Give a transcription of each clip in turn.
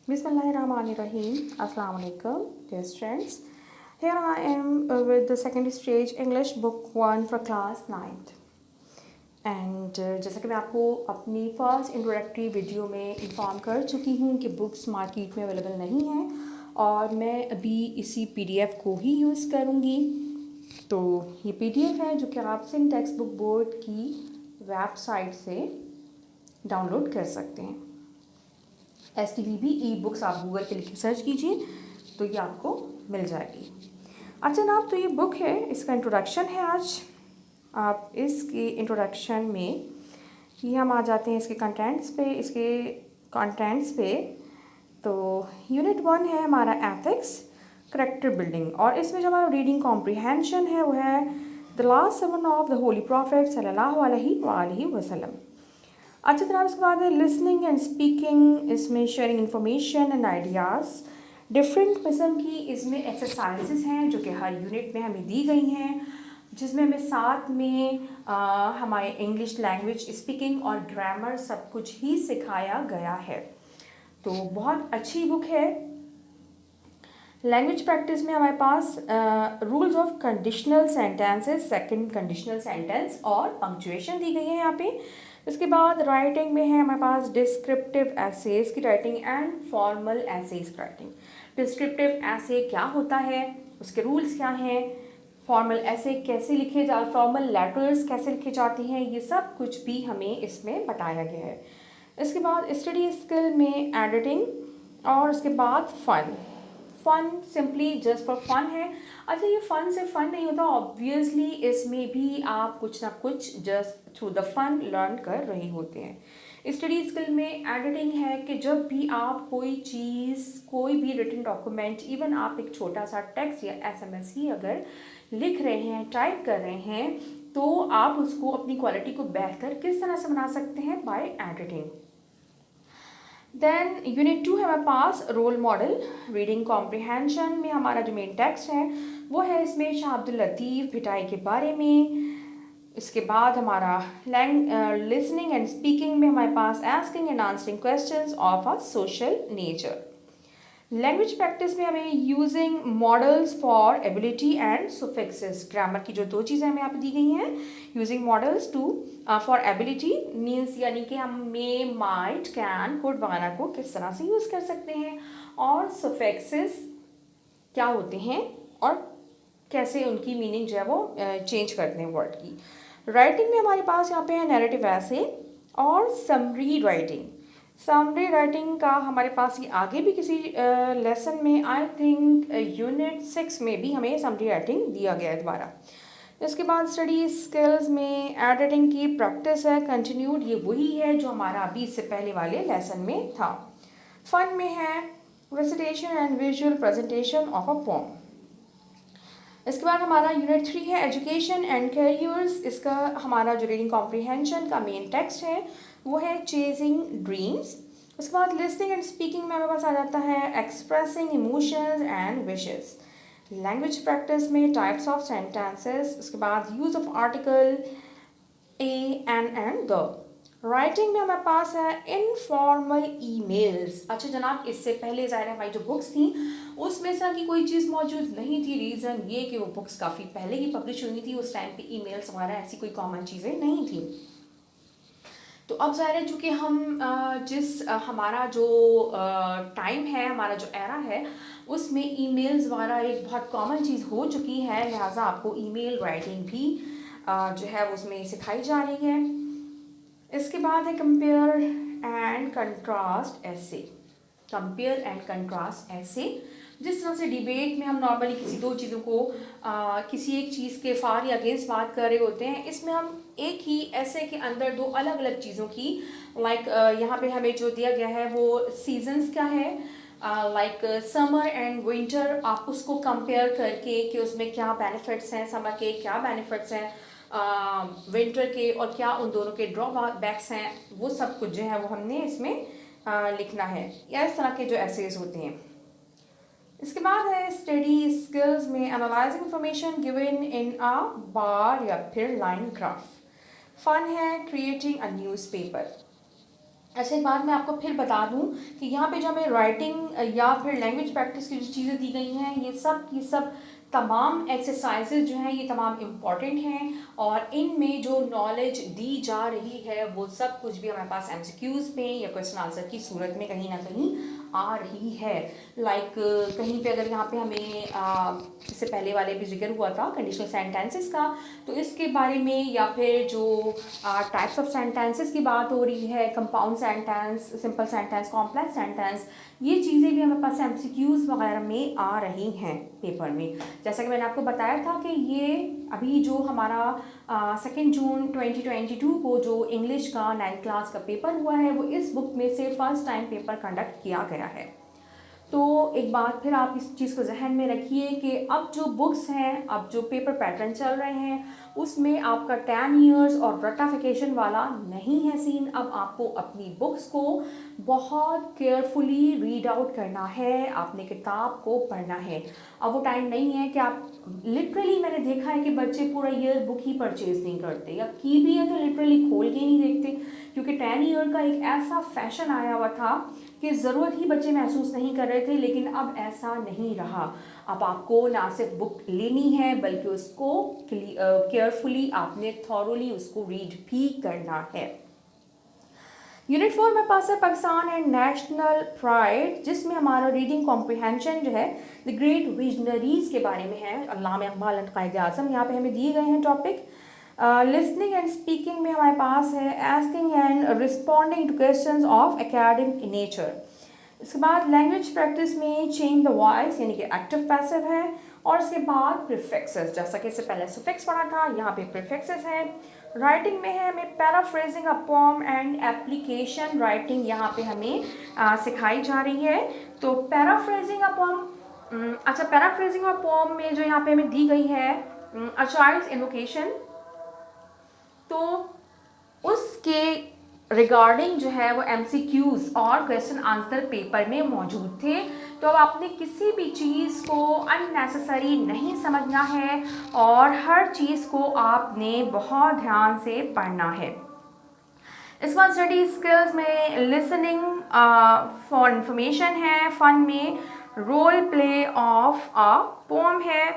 Bismillahirrahmanirrahim. Assalamu alaikum, dear students. Here I am with the second stage English book 1 for class 9th. And जैसा कि मैं आपको अपनी first introductory video में inform कर चुकी हूँ कि बुक्स मार्केट में अवेलेबल नहीं हैं और मैं अभी इसी पीडीएफ को ही यूज़ करूँगी। तो ये पीडीएफ है जो कि आप सिंध टेक्स्ट बुक बोर्ड की वेबसाइट से डाउनलोड कर सकते हैं। STBB ई बुक्स आप गूगल पे लिख के सर्च कीजिए तो ये आपको मिल जाएगी। अच्छा जनाब, तो ये बुक है, इसका इंट्रोडक्शन है आज। आप इसके इंट्रोडक्शन में ये हम आ जाते हैं इसके कंटेंट्स पे। तो यूनिट 1 है हमारा एथिक्स करैक्टर बिल्डिंग, और इसमें जो हमारा रीडिंग कॉम्प्रिहेंशन है वो है the last sermon of the holy prophet सल्लल्लाहु अलैहि वसल्लम। अच्छा जनाब, इसके बाद है लिसनिंग एंड स्पीकिंग, इसमें sharing information and ideas. Different किस्म की इसमें एक्सरसाइजेस हैं जो कि हर यूनिट में हमें दी गई हैं, जिसमें हमें साथ में हमारे इंग्लिश लैंग्वेज स्पीकिंग और ग्रामर सब कुछ ही सिखाया गया है। तो बहुत अच्छी बुक है। लैंग्वेज प्रैक्टिस में हमारे पास rules of conditional sentences, second conditional sentence और पंक्चुएशन दी गई है यहाँ पे। इसके बाद राइटिंग में है हमारे पास डिस्क्रिप्टिव एसेज की राइटिंग एंड फॉर्मल एसेज की राइटिंग। डिस्क्रिप्टिव एसे क्या होता है, उसके रूल्स क्या हैं, फॉर्मल ऐसे कैसे लिखे फॉर्मल लेटर्स कैसे लिखे जाते हैं, ये सब कुछ भी हमें इसमें बताया गया है। इसके बाद स्टडी स्किल में एडिटिंग, और उसके बाद fun simply just for fun है। अच्छा, ये फन से फन नहीं होता, ऑब्वियसली इसमें भी आप कुछ ना कुछ just through the fun learn कर रहे होते हैं। स्टडी स्किल में एडिटिंग है कि जब भी आप कोई चीज़, कोई भी रिटन डॉक्यूमेंट, इवन आप एक छोटा सा टेक्स्ट या SMS ही अगर लिख रहे हैं, टाइप कर रहे हैं, तो आप उसको अपनी क्वालिटी को बेहतर किस तरह से बना सकते हैं, बाय एडिटिंग। देन यूनिट 2 है हमारे पास रोल मॉडल। रीडिंग कॉम्प्रिहेंशन में हमारा जो मेन टेक्स्ट है वो है इसमें शाह अब्दुल लतीफ़ भिटाई के बारे में। इसके बाद हमारा लिसनिंग एंड स्पीकिंग में हमारे पास asking and answering questions of a social nature. Language practice में हमें using models for ability and suffixes, grammar की जो दो चीज़ें हमें यहाँ पे दी गई हैं, using models to for ability means यानी कि हम मे, माइट, कैन, कुड वगैरह को किस तरह से यूज़ कर सकते हैं, और सुफिक्सेस क्या होते हैं और कैसे उनकी मीनिंग जो है वो चेंज करते हैं वर्ड की। राइटिंग में हमारे पास यहाँ पे है नैरेटिव ऐसे और समरी राइटिंग। समरी राइटिंग का हमारे पास ये आगे भी किसी लेसन में, आई थिंक यूनिट 6 में भी हमें समरी राइटिंग दिया गया है दोबारा। इसके बाद स्टडी स्किल्स में एडिटिंग की प्रैक्टिस है कंटिन्यूड, ये वही है जो हमारा अभी इससे पहले वाले लेसन में था। फन में है recitation and visual presentation of a pome. इसके बाद हमारा यूनिट 3 है एजुकेशन एंड कैरियर्स। इसका हमारा जो रीडिंग कॉम्प्रिहेंशन का मेन टेक्स्ट है वो है चेजिंग ड्रीम्स। उसके बाद लिसनिंग एंड स्पीकिंग में हमारे पास आ जाता है expressing emotions and wishes. Language practice में टाइप्स ऑफ सेंटेंसेस, उसके बाद use of article A and the. Writing में हमारे पास है इनफॉर्मल ईमेल्स। अच्छा जनाब, इससे पहले ज़ाहिर है हमारी जो बुक्स थी उसमें से की कोई चीज़ मौजूद नहीं थी। रीज़न ये कि वो बुक्स काफ़ी पहले ही पब्लिश हुई थी, उस टाइम पे ईमेल्स वगैरह ऐसी कोई कॉमन चीज़ें नहीं थी। तो अब ज़ाहिर है चूँकि हम हमारा जो टाइम है, हमारा जो एरा है, उसमें ईमेल्स वगैरह एक बहुत कॉमन चीज़ हो चुकी है, लिहाजा आपको ईमेल राइटिंग भी जो है उसमें सिखाई जा रही है। इसके बाद है कंपेयर एंड कंट्रास्ट ऐसे। कंपेयर एंड कंट्रास्ट ऐसे, जिस तरह से डिबेट में हम नॉर्मली किसी दो चीज़ों को किसी एक चीज़ के फार या अगेंस्ट बात कर रहे होते हैं, इसमें हम एक ही ऐसे के अंदर दो अलग अलग चीज़ों की लाइक यहाँ पे हमें जो दिया गया है वो सीजन्स क्या है, लाइक समर एंड विंटर, आप उसको कंपेयर करके कि उसमें क्या बेनिफिट्स हैं, समर के क्या बेनिफिट्स हैं, विंटर के, और क्या उन दोनों के ड्रॉबैक्स हैं, वो सब कुछ जो है वो हमने इसमें लिखना है, या इस तरह के जो एसेज होते हैं। इसके बाद है स्टडी स्किल्स में एनालाइजिंग इंफॉर्मेशन गिवन इन अ बार या फिर लाइन ग्राफ। फन है क्रिएटिंग अ न्यूज़पेपर। अच्छा, एक बात मैं आपको फिर बता दूं कि यहाँ पे जो हमें राइटिंग या फिर लैंग्वेज प्रैक्टिस की जो चीज़ें दी गई हैं, ये सब की सब तमाम एक्सरसाइजेज जो हैं ये तमाम इम्पॉर्टेंट हैं, और इनमें जो नॉलेज दी जा रही है वो सब कुछ भी हमारे पास एमसीक्यूज़ में या क्वेश्चन आंसर की सूरत में कहीं ना कहीं आ रही है। लाइक कहीं पे अगर यहाँ पे हमें इससे पहले वाले भी जिक्र हुआ था कंडीशनल सेंटेंसेस का, तो इसके बारे में, या फिर जो टाइप्स ऑफ सेंटेंसेस की बात हो रही है, compound sentence, simple sentence, complex sentence, ये चीज़ें भी हमारे पास एमसीक्यूज़ वगैरह में आ रही हैं पेपर में। जैसा कि मैंने आपको बताया था कि ये अभी जो हमारा 2 जून 2022 को जो इंग्लिश का 9th क्लास का पेपर हुआ है, वो इस बुक में से फर्स्ट टाइम पेपर कंडक्ट किया गया है। तो एक बात फिर आप इस चीज़ को जहन में रखिए कि अब जो बुक्स हैं, अब जो पेपर पैटर्न चल रहे हैं, उसमें आपका 10 इयर्स और रटाफिकेशन वाला नहीं है सीन। अब आपको अपनी बुक्स को बहुत केयरफुली रीड आउट करना है, आपने किताब को पढ़ना है। अब वो टाइम नहीं है कि आप लिटरली, मैंने देखा है कि बच्चे पूरा ईयर बुक ही परचेज नहीं करते, या की भी है तो लिटरली खोल के नहीं देखते, क्योंकि 10 ईयर का एक ऐसा फैशन आया हुआ था कि ज़रूरत ही बच्चे महसूस नहीं कर रहे थे, लेकिन अब ऐसा नहीं रहा। अब आपको ना सिर्फ बुक लेनी है बल्कि उसको केयरफुली आपने थॉरोली उसको रीड भी करना है। यूनिट 4 में पास है पाकिस्तान एंड नेशनल प्राइड, जिसमें हमारा रीडिंग कॉम्प्रिहेंशन जो है द ग्रेट विजनरीज के बारे में है। अल्लामा इकबाल कायद आज़म यहाँ पे हमें दिए गए हैं टॉपिक। लिसनिंग एंड स्पीकिंग में हमारे पास है asking and responding two questions of academic nature. इसके बाद लैंग्वेज प्रैक्टिस में चेंज द वॉइस यानी कि एक्टिव पैसिव है, और इसके बाद प्रीफिक्सेस, जैसा कि इससे पहले सुफिक्स पढ़ा था, यहाँ पे प्रीफिक्सेस है। राइटिंग में है हमें paraphrasing a poem and application writing यहाँ पे हमें सिखाई जा रही है। तो पैराफ्रेजिंग अ पोएम, अच्छा, पैराफ्रेजिंग अ पोएम में जो यहाँ पे हमें दी गई है अ चाइल्ड्स इन्वोकेशन, तो उसके रिगार्डिंग जो है वो एमसीक्यूज़ और क्वेश्चन आंसर पेपर में मौजूद थे। तो अब आपने किसी भी चीज़ को अननेसेसरी नहीं समझना है, और हर चीज़ को आपने बहुत ध्यान से पढ़ना है। इसके बाद स्टडी स्किल्स में लिसनिंग फॉर इंफॉर्मेशन है, फन में role play of a poem है।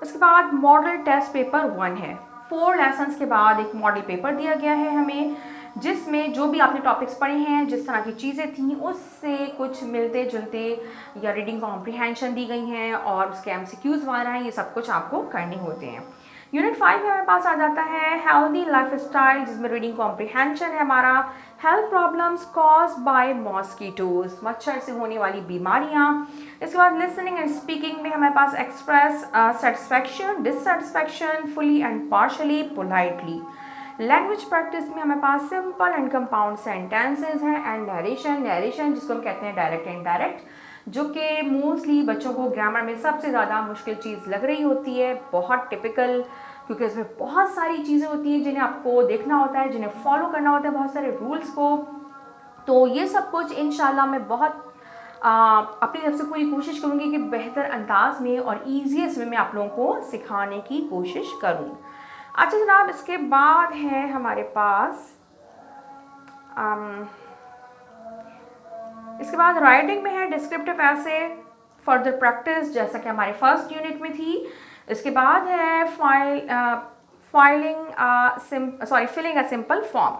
उसके बाद मॉडल टेस्ट पेपर 1 है। 4 लेसन्स के बाद एक मॉडल पेपर दिया गया है हमें, जिसमें जो भी आपने टॉपिक्स पढ़े हैं, जिस तरह की चीज़ें थी, उससे कुछ मिलते जुलते या रीडिंग कॉम्प्रिहेंशन दी गई हैं, और उसके एमसीक्यूज़ वगैरह हैं, ये सब कुछ आपको करने होते हैं। यूनिट 5 में हमारे पास आ जाता है हेल्दी लाइफ स्टाइल, जिसमें रीडिंग कॉम्प्रिहेंशन है हमारा health problems cause by mosquitoes, मच्छर से होने वाली बीमारियाँ। इसके बाद लिसनिंग एंड स्पीकिंग में हमारे पास express satisfaction, dissatisfaction, fully and partially, politely. Language practice में हमारे पास सिंपल एंड कंपाउंड सेंटेंसेस हैं, एंड नरेशन, नरेशन जिसको हम कहते हैं डायरेक्ट एंड इनडायरेक्ट, जो कि मोस्टली बच्चों को ग्रामर में सबसे ज़्यादा मुश्किल चीज़ लग रही होती है, बहुत टिपिकल, क्योंकि इसमें बहुत सारी चीज़ें होती हैं जिन्हें आपको देखना होता है, जिन्हें फॉलो करना होता है, बहुत सारे रूल्स को। तो ये सब कुछ इंशाल्लाह मैं बहुत अपनी तरफ से पूरी कोशिश करूँगी कि बेहतर अंदाज में और ईजीएस्ट वे में आप लोगों को सिखाने की कोशिश करूँ। अच्छा जनाब, इसके बाद है हमारे पास इसके बाद राइटिंग में है डिस्क्रिप्टिव ऐसे फर्दर प्रैक्टिस, जैसा कि हमारे फर्स्ट यूनिट में थी। इसके बाद है filling a simple form.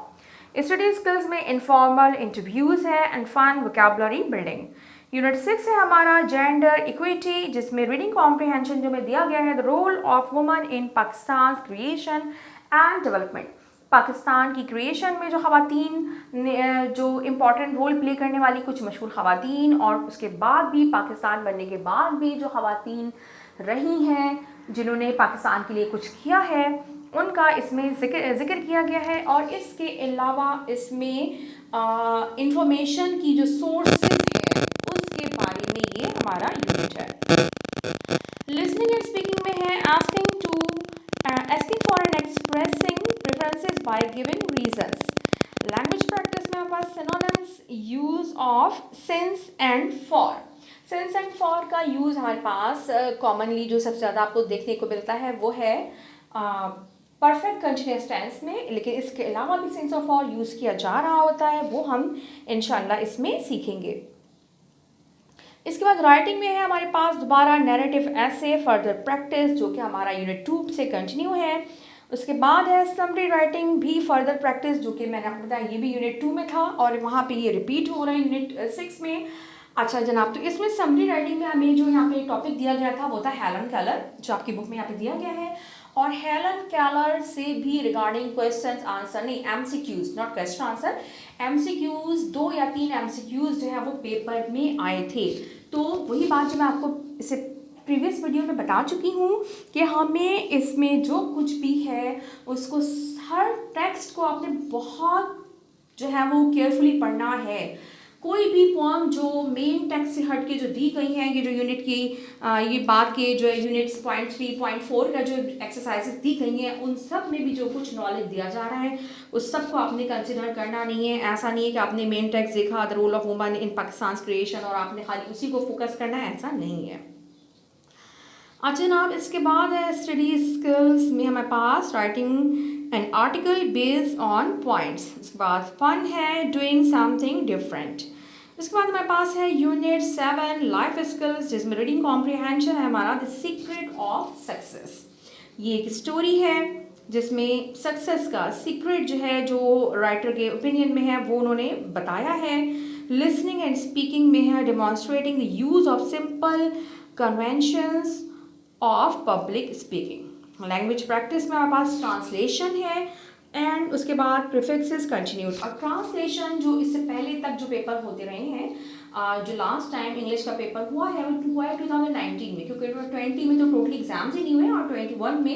Study skills में इनफॉर्मल इंटरव्यूज है and fun vocabulary building. Unit 6 है हमारा जेंडर इक्विटी, जिसमें रीडिंग कॉम्प्रिहेंशन जो में दिया गया है the role of woman in Pakistan creation and development. Pakistan की क्रिएशन में जो ख़वातीन जो इम्पॉर्टेंट रोल प्ले करने वाली कुछ मशहूर ख़वातीन, और उसके बाद भी पाकिस्तान बनने के बाद भी जो ख़वातीन रही हैं जिन्होंने पाकिस्तान के लिए कुछ किया है, उनका इसमें जिक्र किया गया है। और इसके अलावा इसमें इंफॉर्मेशन की जो सोर्सेज है उसके बारे में ये हमारा यूनिट है। लिसनिंग एंड स्पीकिंग में है asking for and expressing preferences by giving reasons. Language practice में हमारे पास synonyms, use of since and for. since and for का यूज़ हमारे पास कॉमनली जो सबसे ज़्यादा आपको देखने को मिलता है वो है परफेक्ट कंटिन्यूअस टेंस में, लेकिन इसके अलावा भी सेंस ऑफ और यूज़ किया जा रहा होता है, वो हम इंशाल्लाह इसमें सीखेंगे। इसके बाद राइटिंग में है हमारे पास दोबारा नैरेटिव ऐसे फर्दर प्रैक्टिस, जो कि हमारा यूनिट 2 से कंटिन्यू है। उसके बाद है समरी राइटिंग भी फर्दर प्रैक्टिस, जो कि मैंने आपको बताया ये भी यूनिट 2 में था और वहाँ पे ये रिपीट हो रहा है यूनिट 6 में। अच्छा जनाब, तो इसमें समरी राइटिंग में हमें जो यहाँ पे टॉपिक दिया गया था वो था हेलन केलर, जो आपकी बुक में यहाँ पे दिया गया है। और हेलन केलर से भी रिगार्डिंग क्वेश्चन आंसर, नहीं MCQs, not question answer, MCQs 2 या 3 एमसीक्यूज जो है वो पेपर में आए थे। तो वही बात जो मैं आपको इसे प्रीवियस वीडियो में बता चुकी हूँ कि हमें इसमें जो कुछ भी है उसको, हर टेक्स्ट को आपने बहुत जो है वो केयरफुली पढ़ना है। कोई भी पोएम जो मेन टेक्स्ट से हट के जो दी गई हैं, ये जो यूनिट की ये बात के जो यूनिट्स पॉइंट 3 पॉइंट 4 का जो एक्सरसाइजेस दी गई हैं, उन सब में भी जो कुछ नॉलेज दिया जा रहा है उस सब को आपने कंसिडर करना नहीं है। ऐसा नहीं है कि आपने मेन टेक्स्ट देखा the role of woman in Pakistan creation और आपने खाली उसी को फोकस करना है, ऐसा नहीं है। अच्छा जनाब, इसके बाद है स्टडी स्किल्स में हमारे पास writing an article based on points. इसके बाद फन है डूइंग समथिंग डिफरेंट। इसके बाद हमारे पास है यूनिट 7 लाइफ स्किल्स, जिसमें रीडिंग कॉम्प्रिहेंशन है हमारा द सीक्रेट ऑफ सक्सेस। ये एक स्टोरी है जिसमें सक्सेस का सीक्रेट जो है, जो राइटर के ओपिनियन में है, वो उन्होंने बताया है। लिसनिंग एंड स्पीकिंग में है demonstrating the use of simple conventions of public speaking. Language practice में हमारे पास ट्रांसलेशन है एंड उसके बाद प्रीफिक्सेस कंटिन्यूड। और ट्रांसलेशन जो इससे पहले तक जो पेपर होते रहे हैं, जो लास्ट टाइम इंग्लिश का पेपर हुआ है वो हुआ है 2019 में, क्योंकि 20 में तो टोटली एग्जाम्स ही नहीं हुए और 21 में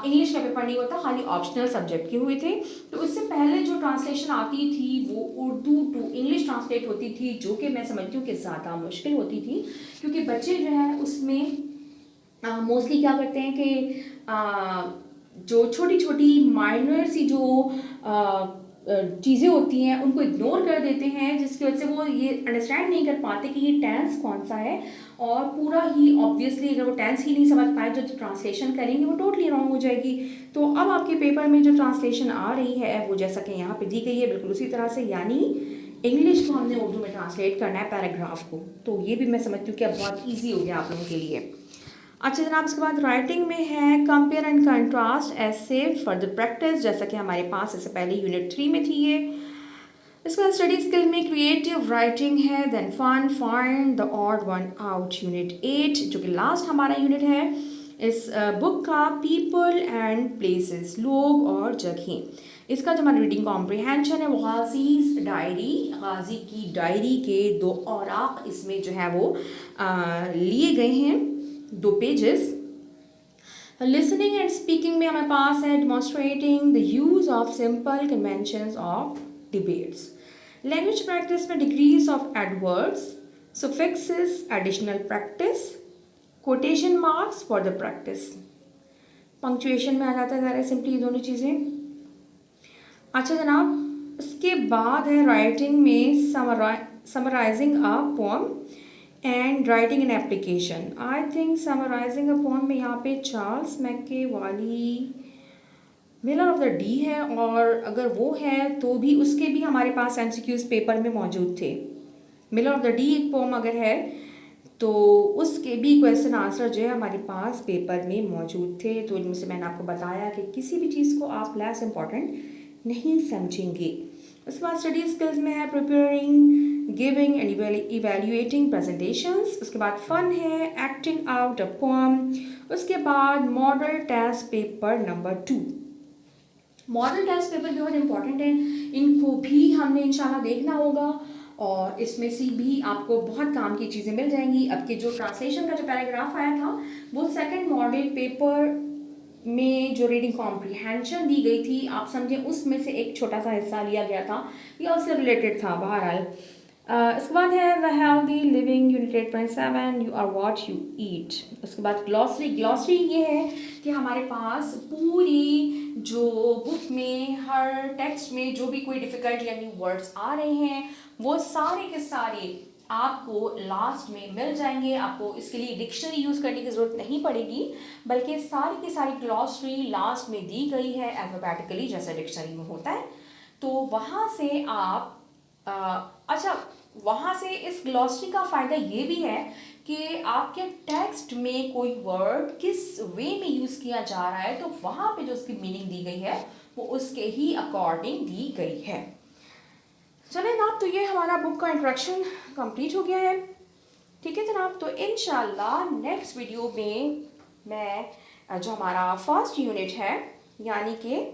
इंग्लिश का पेपर नहीं होता, खाली ऑप्शनल सब्जेक्ट के हुए थे। तो उससे पहले जो ट्रांसलेशन आती थी वो उर्दू टू इंग्लिश ट्रांसलेट होती थी, जो कि मैं समझती हूँ कि ज़्यादा मुश्किल होती थी, क्योंकि बच्चे जो है उसमें मोस्टली क्या करते हैं कि जो छोटी छोटी माइनर सी जो चीज़ें होती हैं उनको इग्नोर कर देते हैं, जिसकी वजह से वो ये अंडरस्टैंड नहीं कर पाते कि ये टेंस कौन सा है। और पूरा ही ऑब्वियसली अगर वो टेंस ही नहीं समझ पाए जो ट्रांसलेशन करेंगे वो टोटली रॉन्ग हो जाएगी। तो अब आपके पेपर में जो ट्रांसलेशन आ रही है वो जैसा कि यहाँ पे दी गई है बिल्कुल उसी तरह से, यानी इंग्लिश को हमने उर्दू में ट्रांसलेट करना है पैराग्राफ को। तो ये भी मैं समझती हूँ कि अब बहुत ईजी हो गया आप लोगों के लिए। अच्छा जनाब, इसके बाद राइटिंग में है कंपेयर एंड कंट्रास्ट ऐसे फर्दर प्रैक्टिस, जैसा कि हमारे पास इससे पहले यूनिट 3 में थी ये। इसके बाद स्टडी स्किल में क्रिएटिव राइटिंग है, then fun, find the odd one out, unit 8 जो कि लास्ट हमारा यूनिट है इस बुक का, पीपल एंड प्लेसेस, लोग और जगहें। इसका जो हमारा रीडिंग कॉम्प्रिहेंशन है वो गाजीज़ डायरी, गाजी की डायरी के 2 औराक इसमें जो है वो लिए गए हैं, 2 पेजेस। लिसनिंग एंड स्पीकिंग में हमारे पास है demonstrating the use of simple conventions of debates. Language practice में degrees of adverbs, suffixes, additional practice, quotation marks for the practice. Punctuation में आ जाता है ज़रा सिंपली दोनों चीज़ें। अच्छा जनाब, इसके बाद है राइटिंग में summarising a poem and writing an application. I think summarising a poem में यहाँ पे चार्ल्स मैके वाली मिलर ऑफ द डी है, और अगर वो है तो भी उसके भी हमारे पास एमसीक्यूज पेपर में मौजूद थे। मिलर ऑफ द डी एक पोएम अगर है तो उसके भी क्वेश्चन आंसर जो है हमारे पास पेपर में मौजूद थे। तो इनमें से मैंने आपको बताया कि किसी भी चीज़ को आप लेस इम्पॉर्टेंट नहीं समझेंगे। उसके बाद स्टडी स्किल्स में है preparing, giving and evaluating presentations. उसके बाद फन है एक्टिंग आउट अ पोएम। उसके बाद model test paper number 2। Model test paper बहुत इंपॉर्टेंट है, इनको भी हमने इंशाल्लाह देखना होगा और इसमें से भी आपको बहुत काम की चीज़ें मिल जाएंगी। अब के जो ट्रांसलेशन का जो पैराग्राफ आया था वो सेकंड मॉडल पेपर में जो रीडिंग कॉम्प्रिहेंशन दी गई थी, आप समझें उसमें से एक छोटा सा हिस्सा लिया गया था या उससे रिलेटेड था। बहरहाल इसके बाद है the healthy living unit 8.7 you are what you eat. उसके बाद ग्लॉसरी। ग्लॉसरी ये है कि हमारे पास पूरी जो बुक में हर टेक्स्ट में जो भी कोई डिफ़िकल्ट या न्यू वर्ड्स आ रहे हैं वो सारे के सारे आपको लास्ट में मिल जाएंगे। आपको इसके लिए डिक्शनरी यूज़ करने की ज़रूरत नहीं पड़ेगी, बल्कि सारी की सारी ग्लॉसरी लास्ट में दी गई है अल्फ़ाबेटिकली, जैसे डिक्शनरी में होता है। तो वहाँ से आप अच्छा, वहाँ से इस ग्लॉसरी का फ़ायदा ये भी है कि आपके टेक्स्ट में कोई वर्ड किस वे में यूज़ किया जा रहा है, तो वहाँ पे जो उसकी मीनिंग दी गई है वो उसके ही अकॉर्डिंग दी गई है। चलें जनाब, तो ये हमारा बुक का इंट्रोडक्शन कंप्लीट हो गया है। ठीक है जनाब, तो इंशाल्लाह नेक्स्ट वीडियो में मैं जो हमारा फर्स्ट यूनिट है, यानी कि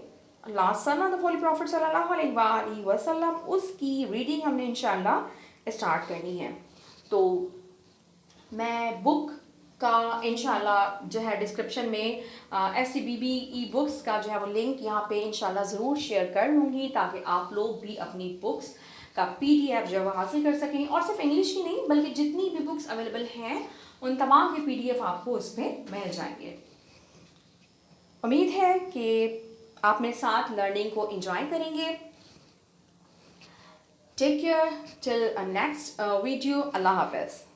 last Sanna the holy prophet सल्लल्लाहु अलैहि वसल्लम, उसकी रीडिंग हमने इंशाल्लाह स्टार्ट करनी है। तो मैं बुक का इंशाल्लाह जो है डिस्क्रिप्शन में STBB ई बुक्स का जो है वो लिंक यहाँ पे इंशाल्लाह ज़रूर शेयर कर लूँगी, ताकि आप लोग भी अपनी बुक्स का PDF जो है वो हासिल कर सकें। और सिर्फ इंग्लिश की नहीं, बल्कि जितनी भी बुक्स अवेलेबल हैं उन तमाम के PDF आपको उसमें मिल जाएंगे। उम्मीद है कि आप मेरे साथ लर्निंग को एंजॉय करेंगे। Take care till next video. अल्लाह हाफ़िज़।